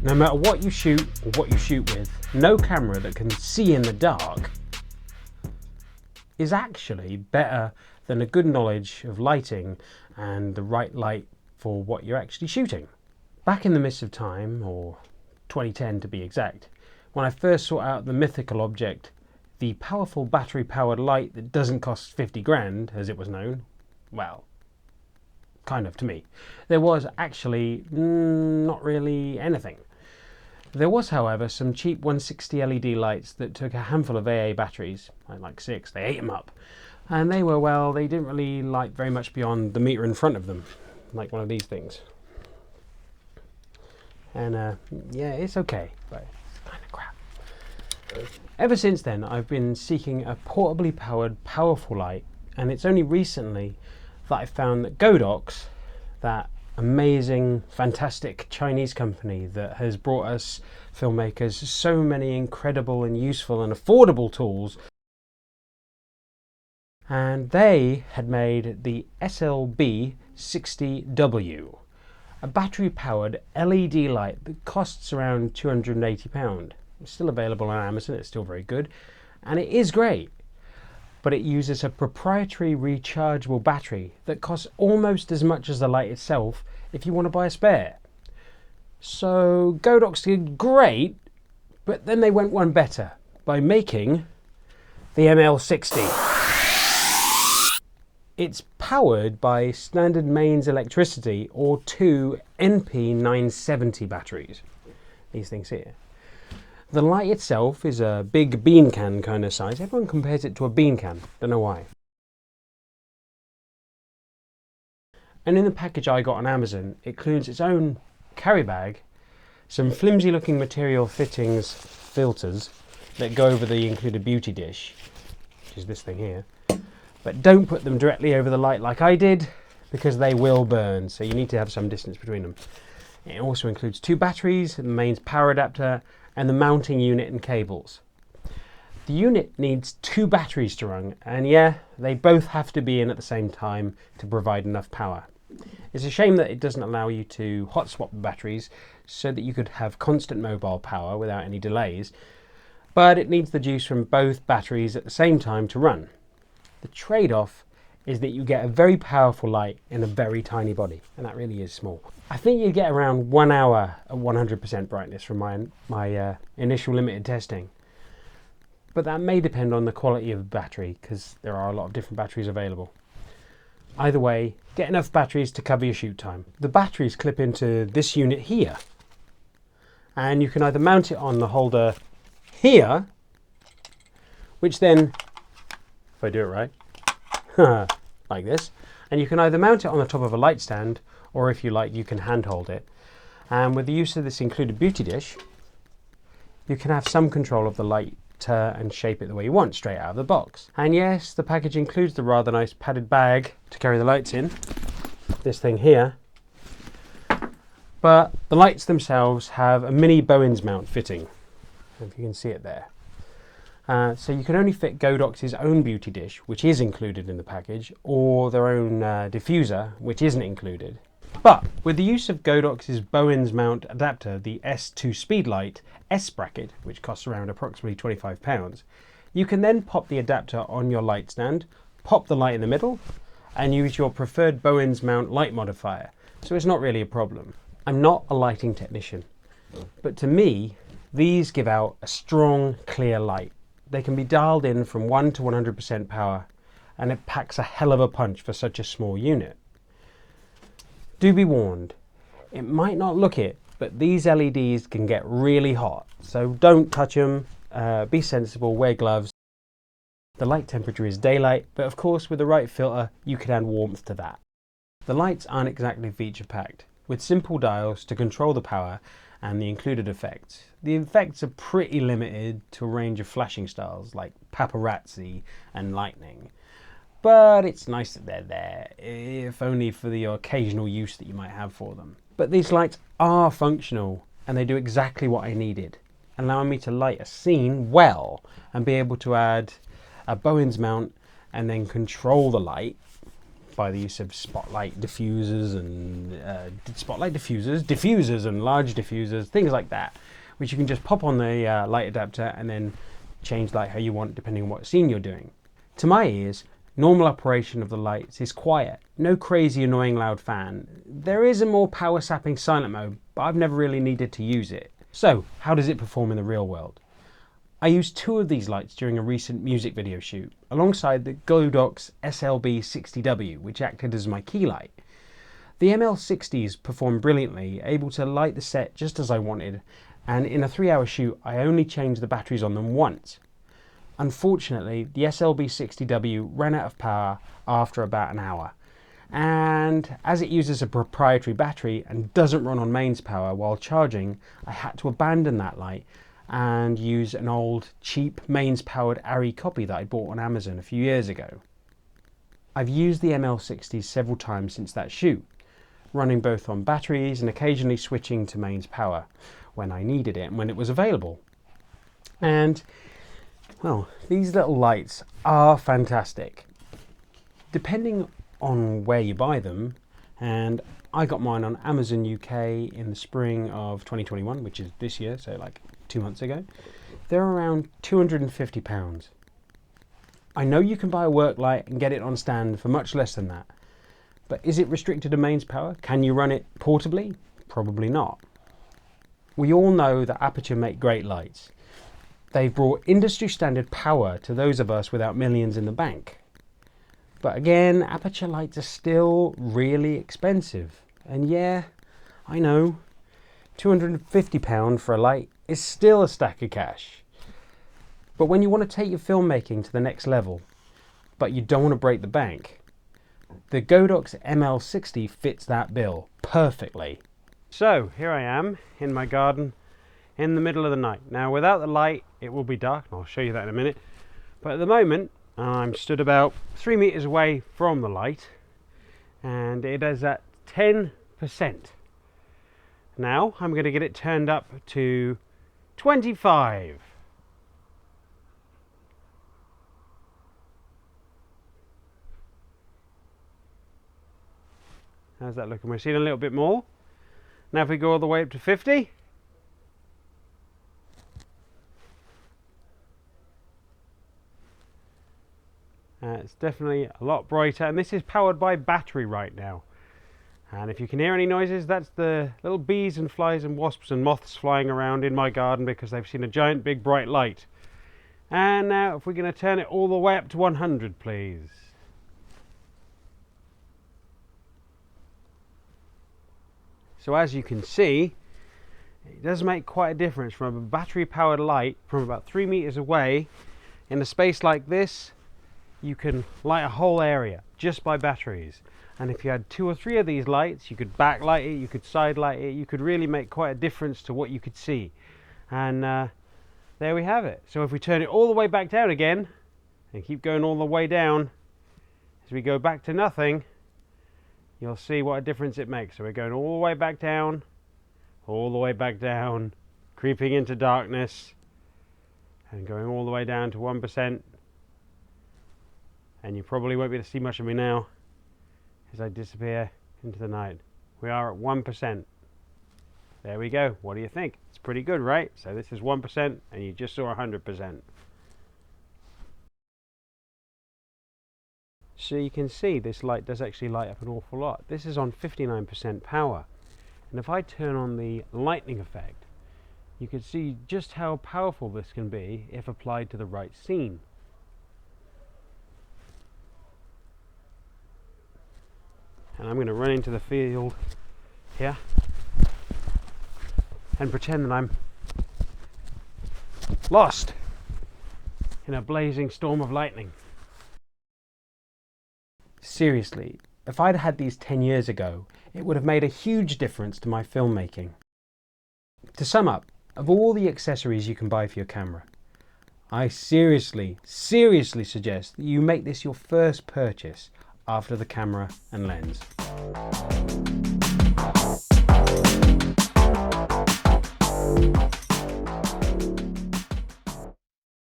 No matter what you shoot or what you shoot with, no camera that can see in the dark is actually better than a good knowledge of lighting and the right light for what you're actually shooting. Back in the mists of time, or 2010 to be exact, when I first sought out the mythical object, the powerful battery-powered light that doesn't cost 50 grand, as it was known, well, kind of to me, there was actually not really anything. There was, however, some cheap 160 LED lights that took a handful of AA batteries, like 6, they ate them up, and they were, well, they didn't really light very much beyond the meter in front of them, like one of these things. And yeah, it's okay, but it's kind of crap. Ever since then, I've been seeking a portably powered, powerful light, and it's only recently that I found that Godox, that amazing, fantastic Chinese company that has brought us filmmakers so many incredible and useful and affordable tools, and they had made the SLB60W, a battery-powered LED light that costs around £280. It's still available on Amazon, it's still very good, and it is great. But it uses a proprietary rechargeable battery that costs almost as much as the light itself if you want to buy a spare. So Godox did great, but then they went one better by making the ML60. It's powered by standard mains electricity or 2 NP970 batteries, these things here. The light itself is a big bean can kind of size. Everyone compares it to a bean can, don't know why. And in the package I got on Amazon, it includes its own carry bag, some flimsy looking material fittings, filters, that go over the included beauty dish, which is this thing here. But don't put them directly over the light like I did, because they will burn, so you need to have some distance between them. It also includes 2 batteries, the mains power adapter, and the mounting unit and cables. The unit needs 2 batteries to run, and yeah, they both have to be in at the same time to provide enough power. It's a shame that it doesn't allow you to hot swap the batteries so that you could have constant mobile power without any delays, but it needs the juice from both batteries at the same time to run. The trade-off is that you get a very powerful light in a very tiny body, and that really is small. I think you get around 1 hour at 100% brightness from my initial limited testing, but that may depend on the quality of the battery, because there are a lot of different batteries available. Either way, get enough batteries to cover your shoot time. The batteries clip into this unit here, and you can either mount it on the holder here, which then, if I do it right, like this, and you can either mount it on the top of a light stand, or if you like, you can handhold it. And with the use of this included beauty dish, you can have some control of the light and shape it the way you want straight out of the box. And yes, the package includes the rather nice padded bag to carry the lights in, this thing here, but the lights themselves have a mini Bowens mount fitting, if you can see it there. So you can only fit Godox's own beauty dish, which is included in the package, or their own diffuser, which isn't included. But with the use of Godox's Bowens mount adapter, the S2 Speedlight S bracket, which costs around approximately £25, you can then pop the adapter on your light stand, pop the light in the middle, and use your preferred Bowens mount light modifier. So it's not really a problem. I'm not a lighting technician, but to me, these give out a strong, clear light. They can be dialed in from 1 to 100% power, and it packs a hell of a punch for such a small unit. Do be warned, it might not look it, but these LEDs can get really hot, so don't touch them, be sensible, wear gloves. The light temperature is daylight, but of course with the right filter you can add warmth to that. The lights aren't exactly feature packed, with simple dials to control the power and the included effects. The effects are pretty limited to a range of flashing styles like paparazzi and lightning. But it's nice that they're there, if only for the occasional use that you might have for them. But these lights are functional, and they do exactly what I needed, allowing me to light a scene well and be able to add a Bowens mount and then control the light by the use of spotlight diffusers and diffusers and large diffusers, things like that, which you can just pop on the light adapter and then change light how you want depending on what scene you're doing. To my ears, normal operation of the lights is quiet, no crazy annoying loud fan. There is a more power sapping silent mode, but I've never really needed to use it. So how does it perform in the real world? I used 2 of these lights during a recent music video shoot, alongside the Godox ML60, which acted as my key light. The ML60s performed brilliantly, able to light the set just as I wanted, and in a 3-hour shoot I only changed the batteries on them once. Unfortunately, the SLB60W ran out of power after about an hour, and as it uses a proprietary battery and doesn't run on mains power while charging, I had to abandon that light and use an old cheap mains powered ARRI copy that I bought on Amazon a few years ago. I've used the ML60s several times since that shoot, running both on batteries and occasionally switching to mains power when I needed it and when it was available. And well, these little lights are fantastic. Depending on where you buy them, and I got mine on Amazon UK in the spring of 2021, which is this year, so like 2 months ago, they're around £250. I know you can buy a work light and get it on stand for much less than that, but is it restricted to mains power? Can you run it portably? Probably not. We all know that Aperture make great lights. They've brought industry standard power to those of us without millions in the bank. But again, Aperture lights are still really expensive. And yeah, I know, £250 for a light is still a stack of cash. But when you want to take your filmmaking to the next level, but you don't want to break the bank, the Godox ML60 fits that bill perfectly. So here I am in my garden in the middle of the night. Now without the light it will be dark, and I'll show you that in a minute. But at the moment I'm stood about 3 meters away from the light, and it is at 10%. Now I'm going to get it turned up to 25. How's that looking? We're seeing a little bit more. Now if we go all the way up to 50. It's definitely a lot brighter, and this is powered by battery right now. And if you can hear any noises, that's the little bees and flies and wasps and moths flying around in my garden because they've seen a giant big bright light. And now if we're going to turn it all the way up to 100, please. So as you can see, it does make quite a difference from a battery powered light from about 3 meters away. In a space like this, you can light a whole area just by batteries. And if you had 2 or 3 of these lights, you could backlight it, you could side light it, you could really make quite a difference to what you could see. And there we have it. So if we turn it all the way back down again and keep going all the way down, as we go back to nothing, you'll see what a difference it makes. So we're going all the way back down, all the way back down, creeping into darkness, and going all the way down to 1%. And you probably won't be able to see much of me now as I disappear into the night. We are at 1%. There we go. What do you think? It's pretty good, right? So this is 1% and you just saw 100%. So you can see this light does actually light up an awful lot. This is on 59% power. And if I turn on the lightning effect, you can see just how powerful this can be if applied to the right scene. And I'm going to run into the field here and pretend that I'm lost in a blazing storm of lightning. Seriously, if I'd had these 10 years ago, it would have made a huge difference to my filmmaking. To sum up, of all the accessories you can buy for your camera, I seriously suggest that you make this your first purchase after the camera and lens.